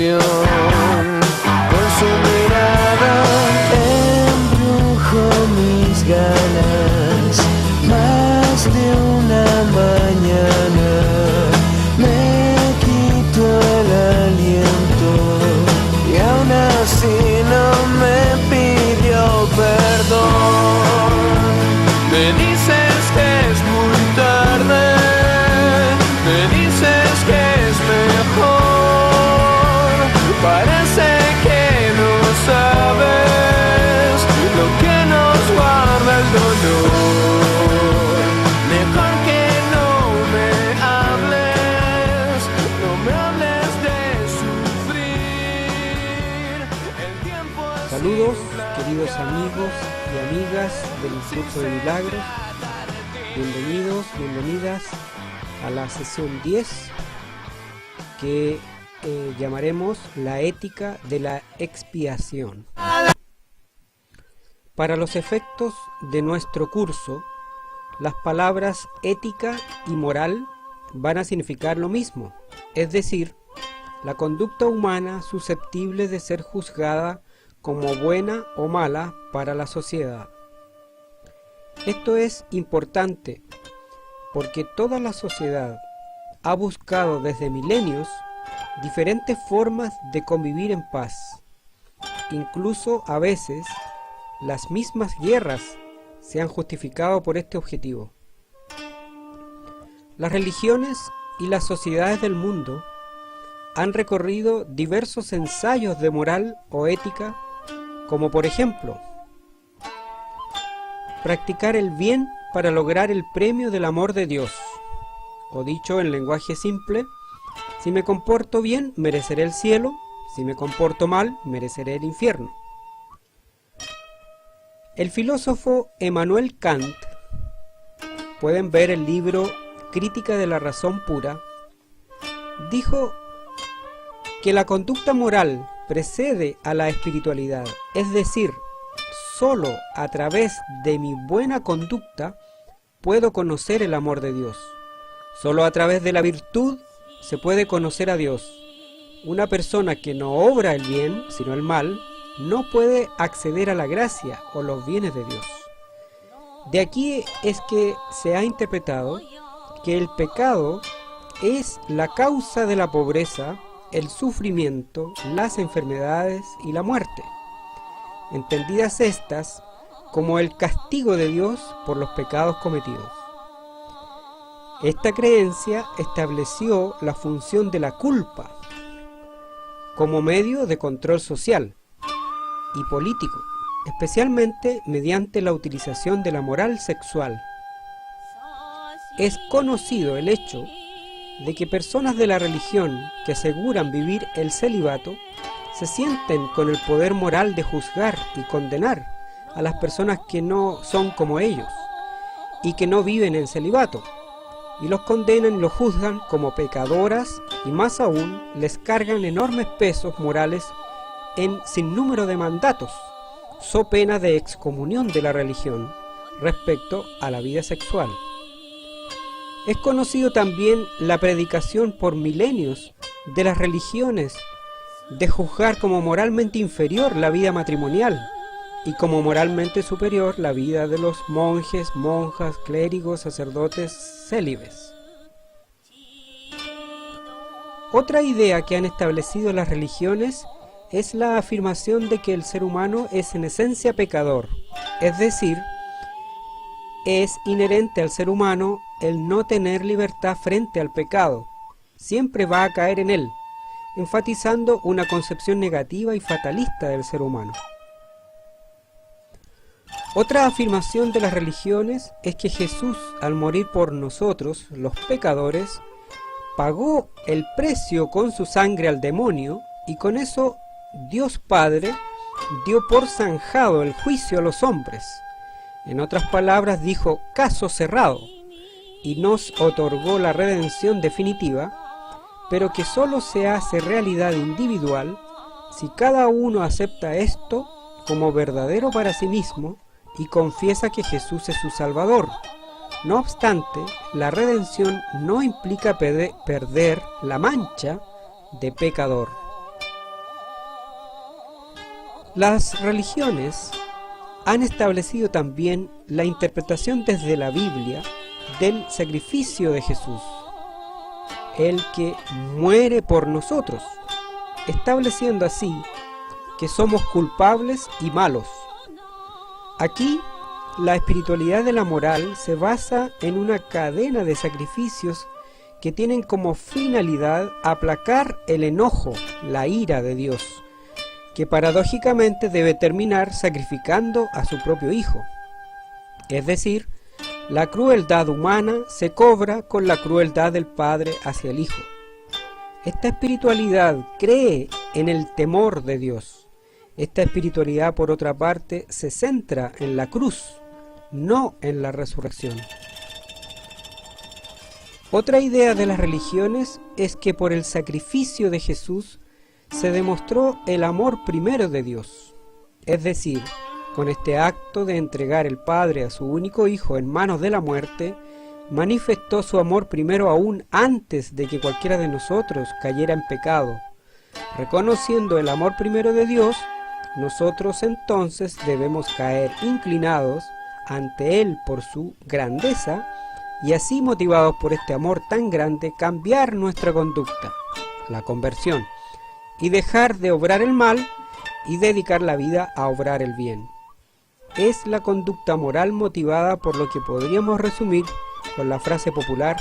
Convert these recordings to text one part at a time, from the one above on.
pasión. Con su mirada embrujo mis ganas. Más de una mañana me quito el aliento y aún así no me pidió perdón. Me dices que es muy tarde, me dices que es mejor. Parece que no sabes lo que nos guarda el dolor. Mejor que no me hables, no me hables de sufrir. El tiempo es... Saludos, queridos amigos y amigas del Curso de Milagros. Bienvenidos, bienvenidas a la sesión 10 que llamaremos la ética de la expiación. Para los efectos de nuestro curso, las palabras ética y moral van a significar lo mismo, es decir, la conducta humana susceptible de ser juzgada como buena o mala para la sociedad. Esto es importante porque toda la sociedad ha buscado desde milenios diferentes formas de convivir en paz. Incluso a veces las mismas guerras se han justificado por este objetivo. Las religiones y las sociedades del mundo han recorrido diversos ensayos de moral o ética, como por ejemplo, practicar el bien para lograr el premio del amor de Dios, o dicho en lenguaje simple, si me comporto bien, mereceré el cielo, si me comporto mal, mereceré el infierno. El filósofo Emmanuel Kant, pueden ver el libro Crítica de la Razón Pura, dijo que la conducta moral precede a la espiritualidad, es decir, solo a través de mi buena conducta puedo conocer el amor de Dios. Solo a través de la virtud se puede conocer a Dios. Una persona que no obra el bien, sino el mal, no puede acceder a la gracia o los bienes de Dios. De aquí es que se ha interpretado que el pecado es la causa de la pobreza, el sufrimiento, las enfermedades y la muerte, entendidas estas como el castigo de Dios por los pecados cometidos. Esta creencia estableció la función de la culpa como medio de control social y político, especialmente mediante la utilización de la moral sexual. Es conocido el hecho de que personas de la religión que aseguran vivir el celibato se sienten con el poder moral de juzgar y condenar a las personas que no son como ellos y que no viven en celibato, y los condenan y los juzgan como pecadoras, y más aún les cargan enormes pesos morales en sinnúmero de mandatos, so pena de excomunión de la religión respecto a la vida sexual. Es conocido también la predicación por milenios de las religiones de juzgar como moralmente inferior la vida matrimonial y como moralmente superior la vida de los monjes, monjas, clérigos, sacerdotes, célibes. Otra idea que han establecido las religiones es la afirmación de que el ser humano es en esencia pecador, es decir, es inherente al ser humano el no tener libertad frente al pecado, siempre va a caer en él, enfatizando una concepción negativa y fatalista del ser humano. Otra afirmación de las religiones es que Jesús, al morir por nosotros, los pecadores, pagó el precio con su sangre al demonio, y con eso Dios Padre dio por zanjado el juicio a los hombres. En otras palabras, dijo caso cerrado, y nos otorgó la redención definitiva, pero que solo se hace realidad individual si cada uno acepta esto como verdadero para sí mismo y confiesa que Jesús es su Salvador. No obstante, la redención no implica perder la mancha de pecador. Las religiones han establecido también la interpretación desde la Biblia del sacrificio de Jesús, el que muere por nosotros, estableciendo así que somos culpables y malos. Aquí, la espiritualidad de la moral se basa en una cadena de sacrificios que tienen como finalidad aplacar el enojo, la ira de Dios, que paradójicamente debe terminar sacrificando a su propio Hijo. Es decir, la crueldad humana se cobra con la crueldad del Padre hacia el Hijo. Esta espiritualidad cree en el temor de Dios. Esta espiritualidad, por otra parte, se centra en la cruz, no en la resurrección. Otra idea de las religiones es que por el sacrificio de Jesús se demostró el amor primero de Dios. Es decir, con este acto de entregar el Padre a su único Hijo en manos de la muerte, manifestó su amor primero aún antes de que cualquiera de nosotros cayera en pecado. Reconociendo el amor primero de Dios, nosotros entonces debemos caer inclinados ante Él por su grandeza y así, motivados por este amor tan grande, cambiar nuestra conducta, la conversión, y dejar de obrar el mal y dedicar la vida a obrar el bien. Es la conducta moral motivada por lo que podríamos resumir con la frase popular: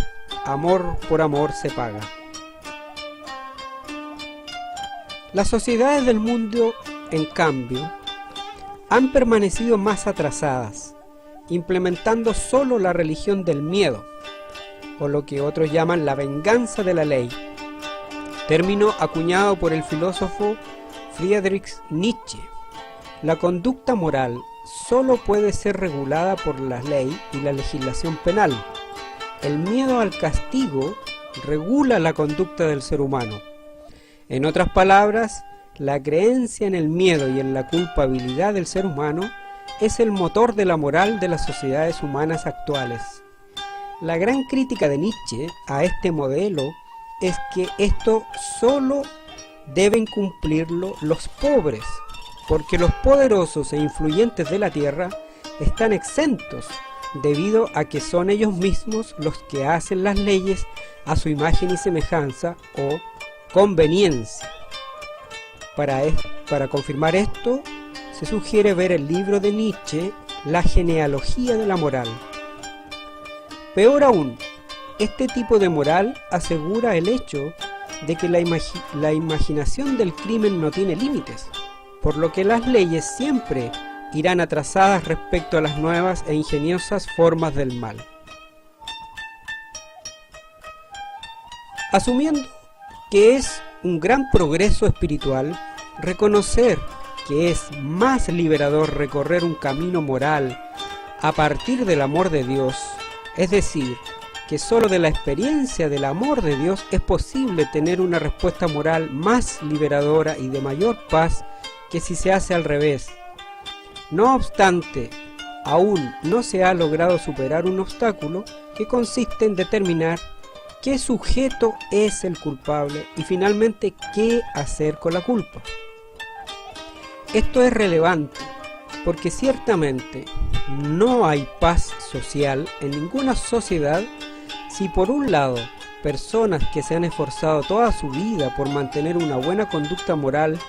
amor por amor se paga. Las sociedades del mundo, en cambio, han permanecido más atrasadas, implementando solo la religión del miedo, o lo que otros llaman la venganza de la ley, término acuñado por el filósofo Friedrich Nietzsche. La conducta moral solo puede ser regulada por la ley y la legislación penal. El miedo al castigo regula la conducta del ser humano. En otras palabras, la creencia en el miedo y en la culpabilidad del ser humano es el motor de la moral de las sociedades humanas actuales. La gran crítica de Nietzsche a este modelo es que esto solo deben cumplirlo los pobres, porque los poderosos e influyentes de la tierra están exentos, debido a que son ellos mismos los que hacen las leyes a su imagen y semejanza o conveniencia. Para confirmar esto, se sugiere ver el libro de Nietzsche, La genealogía de la moral. Peor aún, este tipo de moral asegura el hecho de que la imaginación del crimen no tiene límites, por lo que las leyes siempre irán atrasadas respecto a las nuevas e ingeniosas formas del mal. Asumiendo que es un gran progreso espiritual reconocer que es más liberador recorrer un camino moral a partir del amor de Dios, es decir, que solo de la experiencia del amor de Dios es posible tener una respuesta moral más liberadora y de mayor paz que si se hace al revés. No obstante, aún no se ha logrado superar un obstáculo que consiste en determinar qué sujeto es el culpable y finalmente qué hacer con la culpa. Esto es relevante porque ciertamente no hay paz social en ninguna sociedad si por un lado personas que se han esforzado toda su vida por mantener una buena conducta moral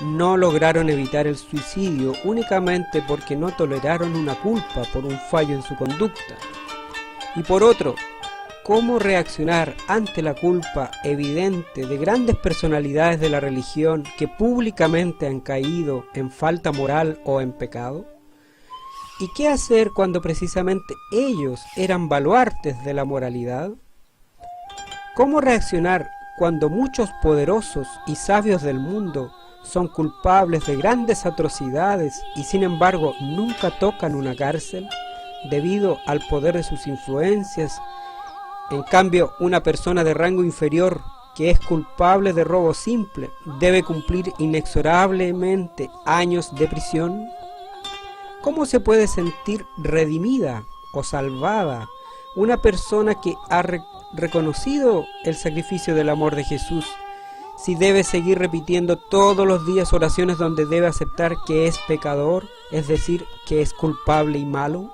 no lograron evitar el suicidio únicamente porque no toleraron una culpa por un fallo en su conducta, y por otro, cómo reaccionar ante la culpa evidente de grandes personalidades de la religión que públicamente han caído en falta moral o en pecado, y qué hacer cuando precisamente ellos eran baluartes de la moralidad. Cómo reaccionar cuando muchos poderosos y sabios del mundo son culpables de grandes atrocidades y sin embargo nunca tocan una cárcel debido al poder de sus influencias. En cambio, una persona de rango inferior que es culpable de robo simple debe cumplir inexorablemente años de prisión. ¿Cómo se puede sentir redimida o salvada una persona que ha reconocido el sacrificio del amor de Jesús si debe seguir repitiendo todos los días oraciones donde debe aceptar que es pecador, es decir, que es culpable y malo?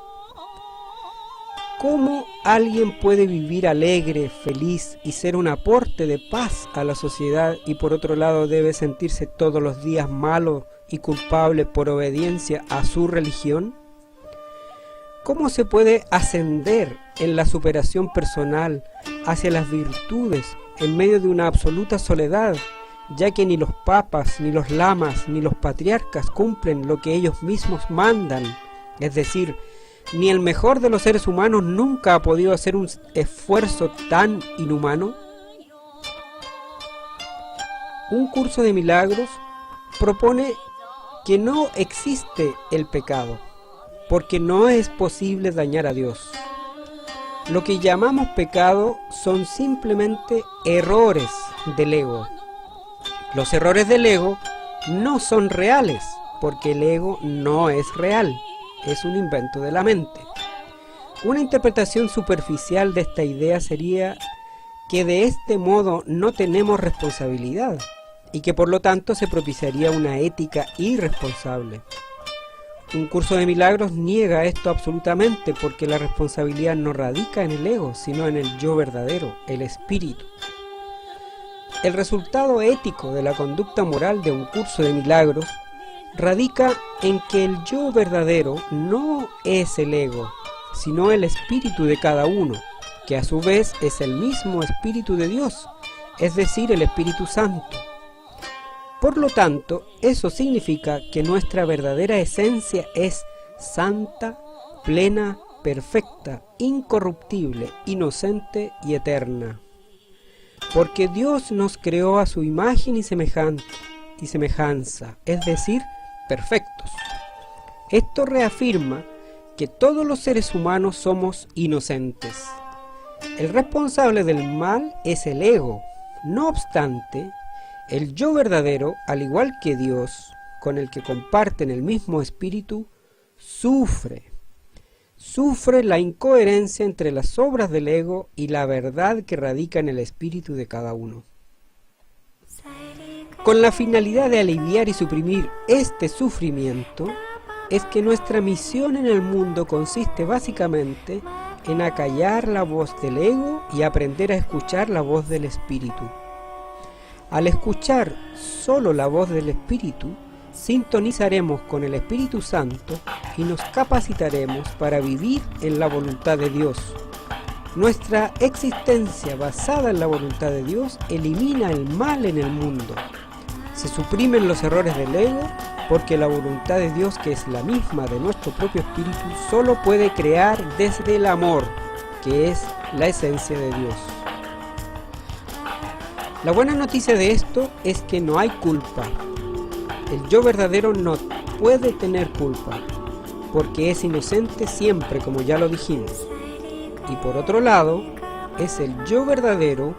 ¿Cómo alguien puede vivir alegre, feliz y ser un aporte de paz a la sociedad y por otro lado debe sentirse todos los días malo y culpable por obediencia a su religión? ¿Cómo se puede ascender en la superación personal hacia las virtudes en medio de una absoluta soledad, ya que ni los papas, ni los lamas, ni los patriarcas cumplen lo que ellos mismos mandan? Es decir, ni el mejor de los seres humanos nunca ha podido hacer un esfuerzo tan inhumano. Un curso de milagros propone que no existe el pecado, porque no es posible dañar a Dios. Lo que llamamos pecado son simplemente errores del ego. Los errores del ego no son reales, porque el ego no es real. Es un invento de la mente. Una interpretación superficial de esta idea sería que de este modo no tenemos responsabilidad y que por lo tanto se propiciaría una ética irresponsable. Un curso de milagros niega esto absolutamente porque la responsabilidad no radica en el ego, sino en el yo verdadero, el espíritu. El resultado ético de la conducta moral de un curso de milagros radica en que el yo verdadero no es el ego, sino el espíritu de cada uno, que a su vez es el mismo espíritu de Dios, es decir, el Espíritu Santo. Por lo tanto, eso significa que nuestra verdadera esencia es santa, plena, perfecta, incorruptible, inocente y eterna. Porque Dios nos creó a su imagen y semejanza, es decir, perfectos. Esto reafirma que todos los seres humanos somos inocentes. El responsable del mal es el ego. No obstante, el yo verdadero, al igual que Dios, con el que comparten el mismo espíritu, sufre la incoherencia entre las obras del ego y la verdad que radica en el espíritu de cada uno. Con la finalidad de aliviar y suprimir este sufrimiento, es que nuestra misión en el mundo consiste básicamente en acallar la voz del ego y aprender a escuchar la voz del espíritu. Al escuchar solo la voz del espíritu, sintonizaremos con el Espíritu Santo y nos capacitaremos para vivir en la voluntad de Dios. Nuestra existencia basada en la voluntad de Dios elimina el mal en el mundo. Se suprimen los errores del ego porque la voluntad de Dios, que es la misma de nuestro propio espíritu, solo puede crear desde el amor, que es la esencia de Dios. La buena noticia de esto es que no hay culpa. El yo verdadero no puede tener culpa, porque es inocente siempre, como ya lo dijimos. Y por otro lado, es el yo verdadero,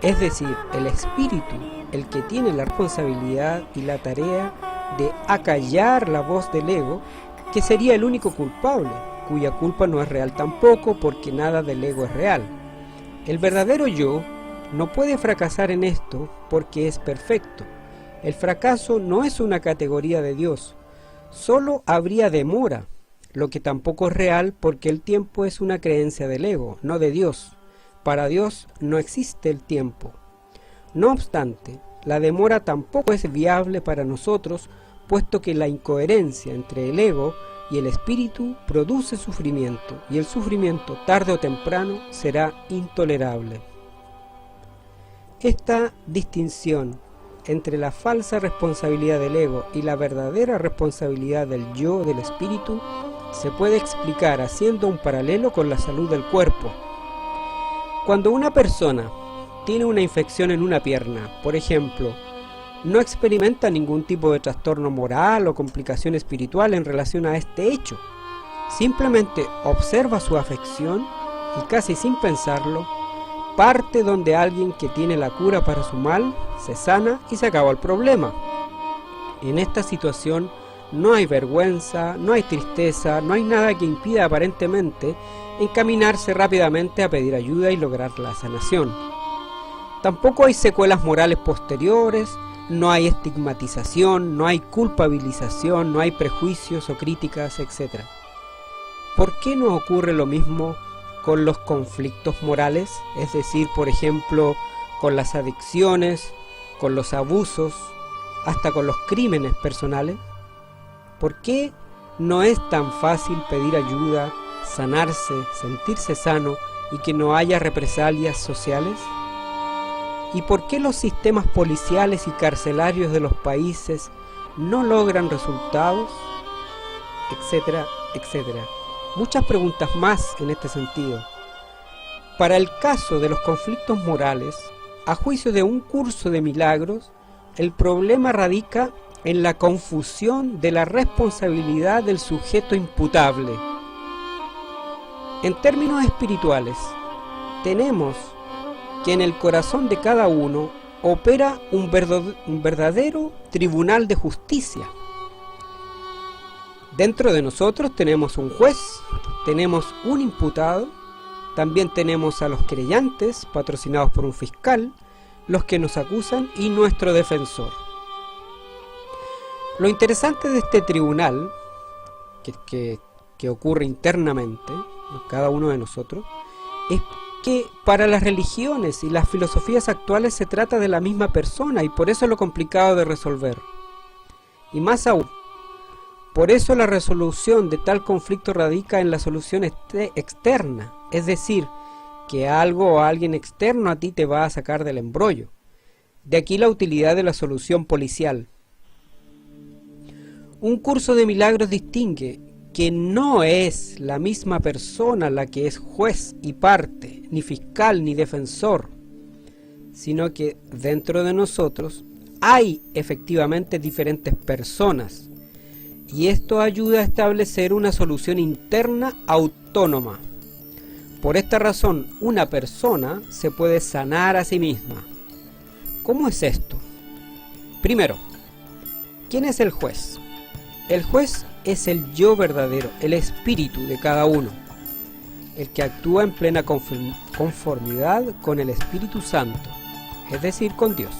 es decir, el espíritu, el que tiene la responsabilidad y la tarea de acallar la voz del ego, que sería el único culpable, cuya culpa no es real tampoco, porque nada del ego es real. El verdadero yo no puede fracasar en esto porque es perfecto. El fracaso no es una categoría de Dios, solo habría demora, lo que tampoco es real porque el tiempo es una creencia del ego, no de Dios. Para Dios no existe el tiempo. No obstante, la demora tampoco es viable para nosotros, puesto que la incoherencia entre el ego y el espíritu produce sufrimiento, y el sufrimiento tarde o temprano será intolerable. Esta distinción entre la falsa responsabilidad del ego y la verdadera responsabilidad del yo, del espíritu, se puede explicar haciendo un paralelo con la salud del cuerpo. Cuando una persona tiene una infección en una pierna, por ejemplo, no experimenta ningún tipo de trastorno moral o complicación espiritual en relación a este hecho. Simplemente observa su afección y casi sin pensarlo, parte donde alguien que tiene la cura para su mal se sana y se acaba el problema. En esta situación no hay vergüenza, no hay tristeza, no hay nada que impida aparentemente encaminarse rápidamente a pedir ayuda y lograr la sanación. Tampoco hay secuelas morales posteriores, no hay estigmatización, no hay culpabilización, no hay prejuicios o críticas, etc. ¿Por qué no ocurre lo mismo con los conflictos morales? Es decir, por ejemplo, con las adicciones, con los abusos, hasta con los crímenes personales. ¿Por qué no es tan fácil pedir ayuda, sanarse, sentirse sano y que no haya represalias sociales? ¿Y por qué los sistemas policiales y carcelarios de los países no logran resultados? Etcétera, etcétera. Muchas preguntas más en este sentido. Para el caso de los conflictos morales, a juicio de un curso de milagros, el problema radica en la confusión de la responsabilidad del sujeto imputable. En términos espirituales, tenemos que en el corazón de cada uno opera un verdadero tribunal de justicia. Dentro de nosotros tenemos un juez, tenemos un imputado, también tenemos a los creyentes, patrocinados por un fiscal, los que nos acusan y nuestro defensor. Lo interesante de este tribunal, que ocurre internamente en cada uno de nosotros, es que para las religiones y las filosofías actuales se trata de la misma persona y por eso es lo complicado de resolver. Y más aún, por eso la resolución de tal conflicto radica en la solución externa, es decir, que algo o alguien externo a ti te va a sacar del embrollo. De aquí la utilidad de la solución policial. Un curso de milagros distingue que no es la misma persona la que es juez y parte, ni fiscal ni defensor, sino que dentro de nosotros hay efectivamente diferentes personas, y esto ayuda a establecer una solución interna autónoma. Por esta razón, una persona se puede sanar a sí misma. ¿Cómo es esto? Primero, ¿quién es el juez? El juez es el yo verdadero, el espíritu de cada uno, el que actúa en plena conformidad con el Espíritu Santo, es decir, con Dios.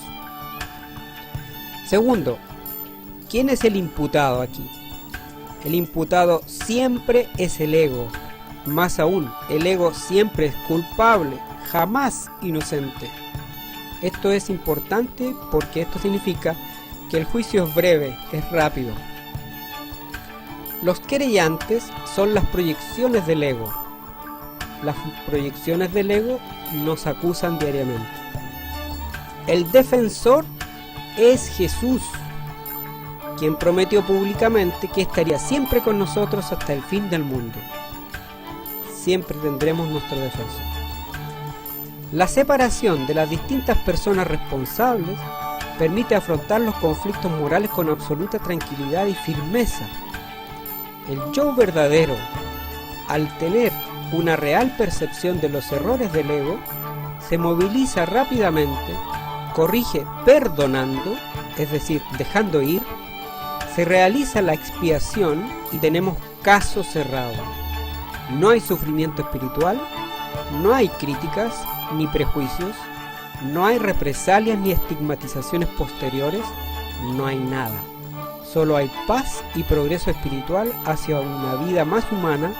Segundo, ¿quién es el imputado aquí? El imputado siempre es el ego, más aún, el ego siempre es culpable, jamás inocente. Esto es importante porque esto significa que el juicio es breve, es rápido. Los querellantes son las proyecciones del ego. Las proyecciones del ego nos acusan diariamente. El defensor es Jesús, quien prometió públicamente que estaría siempre con nosotros hasta el fin del mundo. Siempre tendremos nuestro defensor. La separación de las distintas personas responsables permite afrontar los conflictos morales con absoluta tranquilidad y firmeza. El yo verdadero, al tener una real percepción de los errores del ego, se moviliza rápidamente, corrige perdonando, es decir, dejando ir, se realiza la expiación y tenemos caso cerrado. No hay sufrimiento espiritual, no hay críticas ni prejuicios, no hay represalias ni estigmatizaciones posteriores, no hay nada. Solo hay paz y progreso espiritual hacia una vida más humana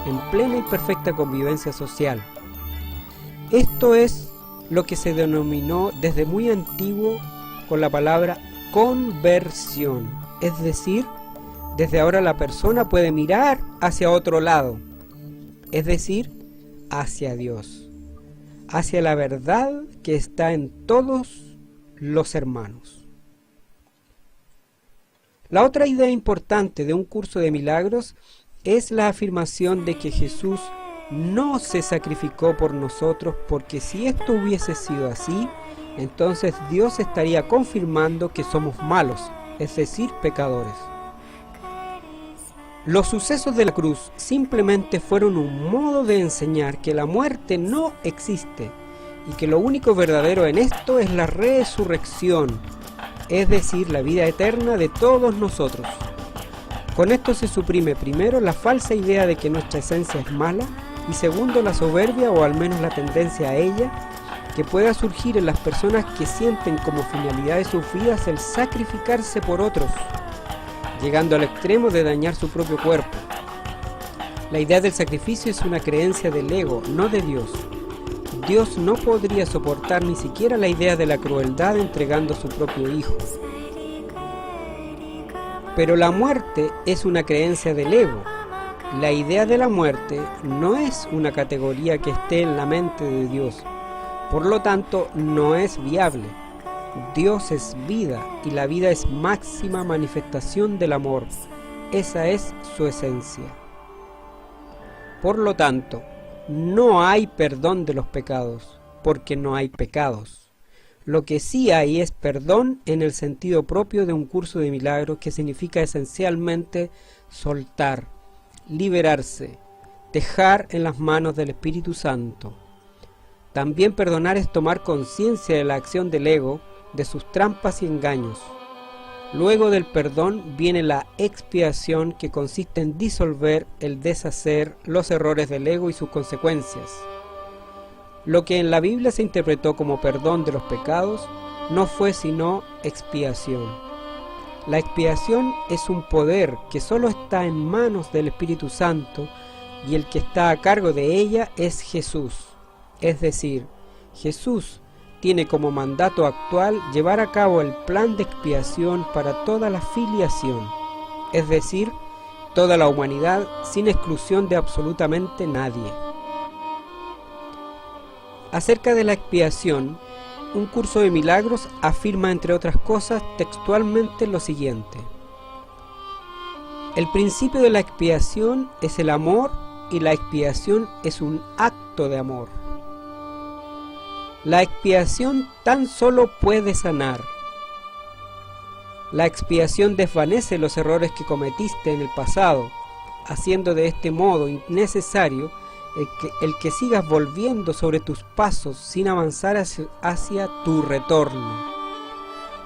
en plena y perfecta convivencia social. Esto es lo que se denominó desde muy antiguo con la palabra conversión, es decir, desde ahora la persona puede mirar hacia otro lado, es decir, hacia Dios, hacia la verdad que está en todos los hermanos. La otra idea importante de un curso de milagros es la afirmación de que Jesús no se sacrificó por nosotros, porque si esto hubiese sido así, entonces Dios estaría confirmando que somos malos, es decir, pecadores. Los sucesos de la cruz simplemente fueron un modo de enseñar que la muerte no existe y que lo único verdadero en esto es la resurrección, es decir, la vida eterna de todos nosotros. Con esto se suprime primero la falsa idea de que nuestra esencia es mala y segundo la soberbia o al menos la tendencia a ella, que pueda surgir en las personas que sienten como finalidad de sus vidas el sacrificarse por otros, llegando al extremo de dañar su propio cuerpo. La idea del sacrificio es una creencia del ego, no de Dios. Dios no podría soportar ni siquiera la idea de la crueldad entregando a su propio hijo. Pero la muerte es una creencia del ego. La idea de la muerte no es una categoría que esté en la mente de Dios. Por lo tanto, no es viable. Dios es vida y la vida es máxima manifestación del amor. Esa es su esencia. Por lo tanto, no hay perdón de los pecados, porque no hay pecados. Lo que sí hay es perdón en el sentido propio de un curso de milagros, que significa esencialmente soltar, liberarse, dejar en las manos del Espíritu Santo. También perdonar es tomar conciencia de la acción del ego, de sus trampas y engaños. Luego del perdón viene la expiación, que consiste en disolver, el deshacer, los errores del ego y sus consecuencias. Lo que en la Biblia se interpretó como perdón de los pecados no fue sino expiación. La expiación es un poder que solo está en manos del Espíritu Santo, y el que está a cargo de ella es Jesús. Es decir, Jesús tiene como mandato actual llevar a cabo el plan de expiación para toda la filiación, es decir, toda la humanidad, sin exclusión de absolutamente nadie. Acerca de la expiación, un curso de milagros afirma, entre otras cosas, textualmente lo siguiente: el principio de la expiación es el amor, y la expiación es un acto de amor. La expiación tan solo puede sanar. La expiación desvanece los errores que cometiste en el pasado, haciendo de este modo innecesario el que sigas volviendo sobre tus pasos sin avanzar hacia tu retorno.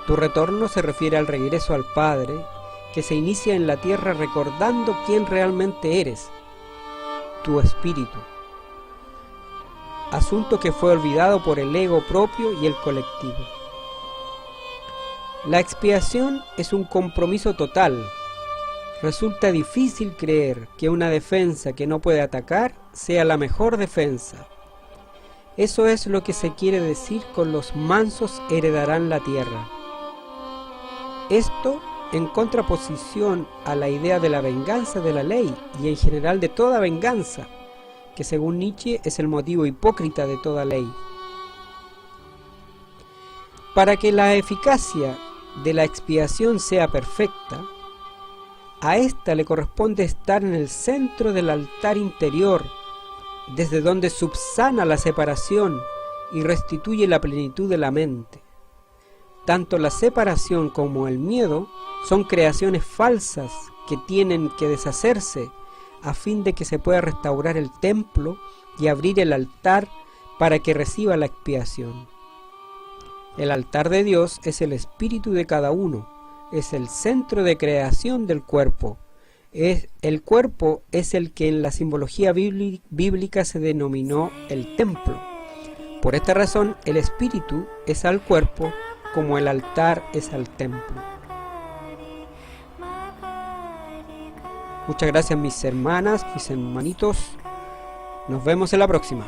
Tu retorno se refiere al regreso al Padre, que se inicia en la tierra recordando quién realmente eres, tu espíritu. Asunto que fue olvidado por el ego propio y el colectivo. La expiación es un compromiso total. Resulta difícil creer que una defensa que no puede atacar sea la mejor defensa. Eso es lo que se quiere decir con los mansos heredarán la tierra. Esto en contraposición a la idea de la venganza de la ley y en general de toda venganza, que según Nietzsche es el motivo hipócrita de toda ley. Para que la eficacia de la expiación sea perfecta, a ésta le corresponde estar en el centro del altar interior, desde donde subsana la separación y restituye la plenitud de la mente. Tanto la separación como el miedo son creaciones falsas que tienen que deshacerse a fin de que se pueda restaurar el templo y abrir el altar para que reciba la expiación. El altar de Dios es el espíritu de cada uno, es el centro de creación del cuerpo. El cuerpo es el que en la simbología bíblica se denominó el templo. Por esta razón, el espíritu es al cuerpo como el altar es al templo. Muchas gracias, mis hermanas, mis hermanitos. Nos vemos en la próxima.